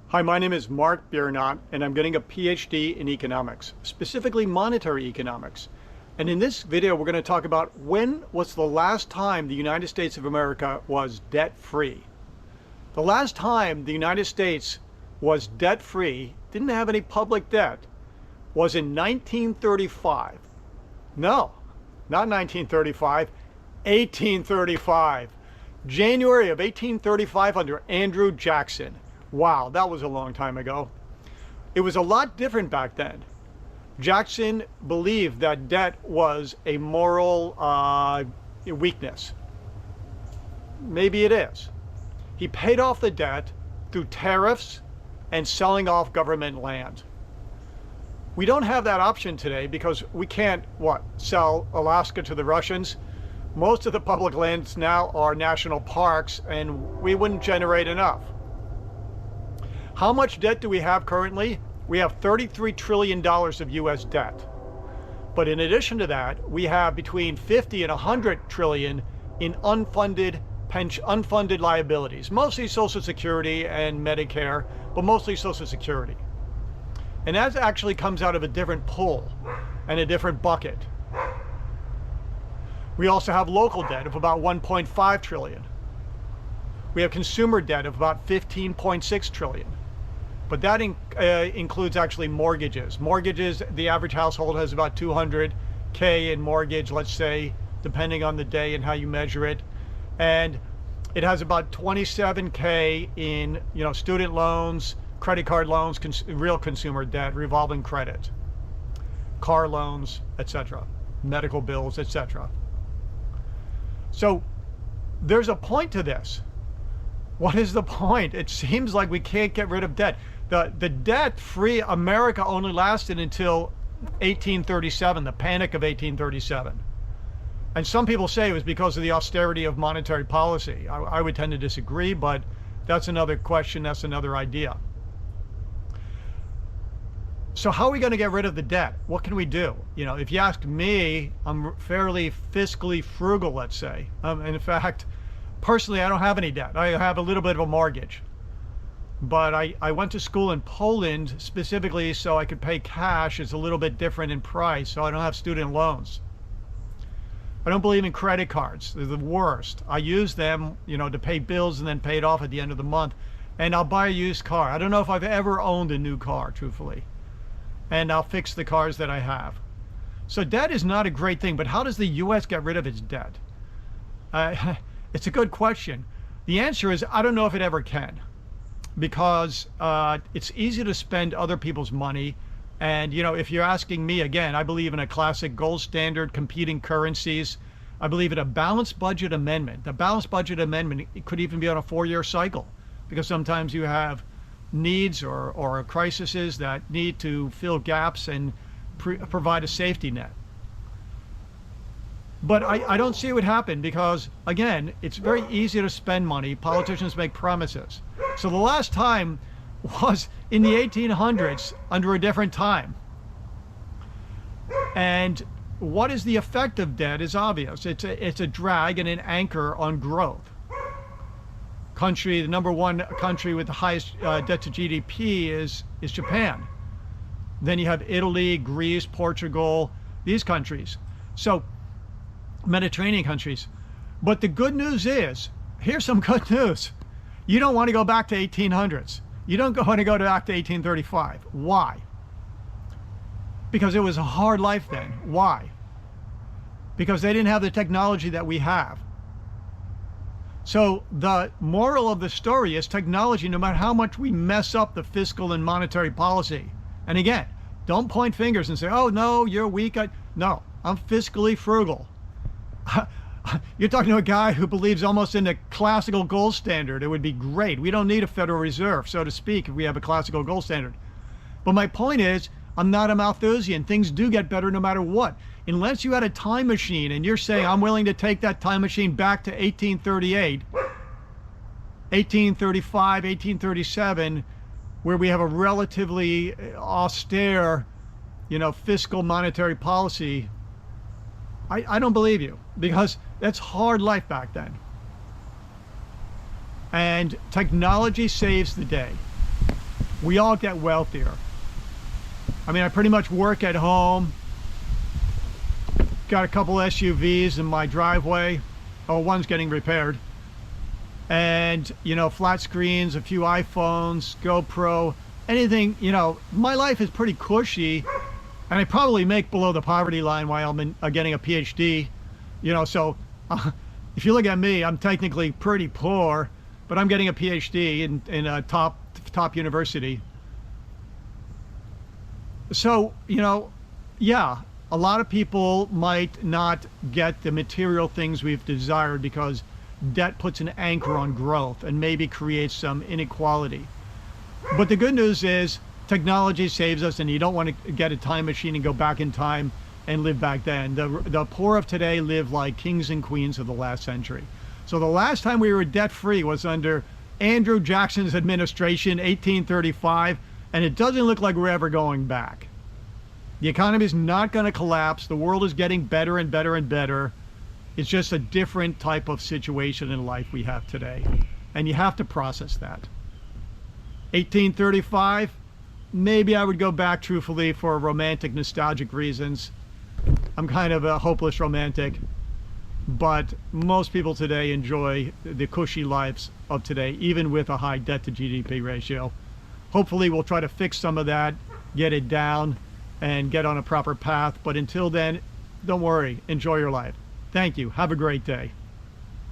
Hi, my name is Mark Biernat, and I'm getting a PhD in economics, specifically monetary economics. And in this video, we're going to talk about when was the last time the United States of America was debt-free. The last time the United States was debt-free, didn't have any public debt, was in 1935. No, not 1935, 1835. January of 1835 under Andrew Jackson. Wow, that was a long time ago. It was a lot different back then. Jackson believed that debt was a moral weakness. Maybe it is. He paid off the debt through tariffs and selling off government land. We don't have that option today because we can't, sell Alaska to the Russians? Most of the public lands now are national parks, and we wouldn't generate enough. How much debt do we have currently? We have $33 trillion of US debt. But in addition to that, we have between 50 and 100 trillion in unfunded liabilities, mostly Social Security and Medicare, but mostly Social Security. And that actually comes out of a different pool and a different bucket. We also have local debt of about 1.5 trillion. We have consumer debt of about 15.6 trillion. But that includes actually mortgages. Mortgages, the average household has about 200K in mortgage, let's say, depending on the day and how you measure it. And it has about 27K in student loans, credit card loans, real consumer debt, revolving credit, car loans, etc., medical bills, etc. So there's a point to this. What is the point? It seems like we can't get rid of debt. The debt-free America only lasted until 1837, the Panic of 1837. And some people say it was because of the austerity of monetary policy. I would tend to disagree, but that's another question, that's another idea. So how are we going to get rid of the debt? What can we do? If you ask me, I'm fairly fiscally frugal, let's say. In fact, personally, I don't have any debt. I have a little bit of a mortgage. But I went to school in Poland specifically so I could pay cash. It's a little bit different in price, so I don't have student loans. I don't believe in credit cards. They're the worst. I use them, to pay bills and then pay it off at the end of the month. And I'll buy a used car. I don't know if I've ever owned a new car, truthfully. And I'll fix the cars that I have. So debt is not a great thing, but how does the U.S. get rid of its debt? It's a good question. The answer is I don't know if it ever can. Because it's easy to spend other people's money. And, if you're asking me again, I believe in a classic gold standard, competing currencies. I believe in a balanced budget amendment. The balanced budget amendment, it could even be on a 4-year cycle, because sometimes you have needs or crises that need to fill gaps and provide a safety net. But I don't see it would happen because, again, it's very easy to spend money. Politicians make promises. So the last time was in the 1800s under a different time. And what is the effect of debt is obvious. It's a drag and an anchor on growth. The number one country with the highest debt to GDP is Japan. Then you have Italy, Greece, Portugal, these countries. So Mediterranean countries. But the good news is, here's some good news. You don't want to go back to 1800s. You don't want to go back to 1835. Why? Because it was a hard life then. Why? Because they didn't have the technology that we have. So the moral of the story is technology, no matter how much we mess up the fiscal and monetary policy. And again, don't point fingers and say, oh no, you're weak. No, I'm fiscally frugal. You're talking to a guy who believes almost in the classical gold standard. It would be great. We don't need a Federal Reserve, so to speak, if we have a classical gold standard. But my point is, I'm not a Malthusian. Things do get better no matter what. Unless you had a time machine and you're saying, I'm willing to take that time machine back to 1838, 1835, 1837, where we have a relatively austere, fiscal monetary policy, I don't believe you, because that's hard life back then. And technology saves the day. we all get wealthier. I mean, I pretty much work at home. Got a couple SUVs in my driveway. Oh, one's getting repaired. And, you know, flat screens, a few iPhones, GoPro, anything, you know, my life is pretty cushy. And I probably make below the poverty line while I'm getting a PhD. You know, so if you look at me, I'm technically pretty poor, but I'm getting a PhD in a top university. So, you know, yeah, a lot of people might not get the material things we've desired because debt puts an anchor on growth and maybe creates some inequality. But the good news is technology saves us, and you don't want to get a time machine and go back in time and live back then. The poor of today live like kings and queens of the last century. So the last time we were debt-free was under Andrew Jackson's administration, 1835, and it doesn't look like we're ever going back. The economy is not going to collapse. The world is getting better and better and better. It's just a different type of situation in life we have today, and you have to process that. 1835, maybe I would go back truthfully for romantic, nostalgic reasons. I'm kind of a hopeless romantic, but most people today enjoy the cushy lives of today, even with a high debt to GDP ratio. Hopefully we'll try to fix some of that, get it down, and get on a proper path. But until then, don't worry, enjoy your life. Thank you. Have a great day.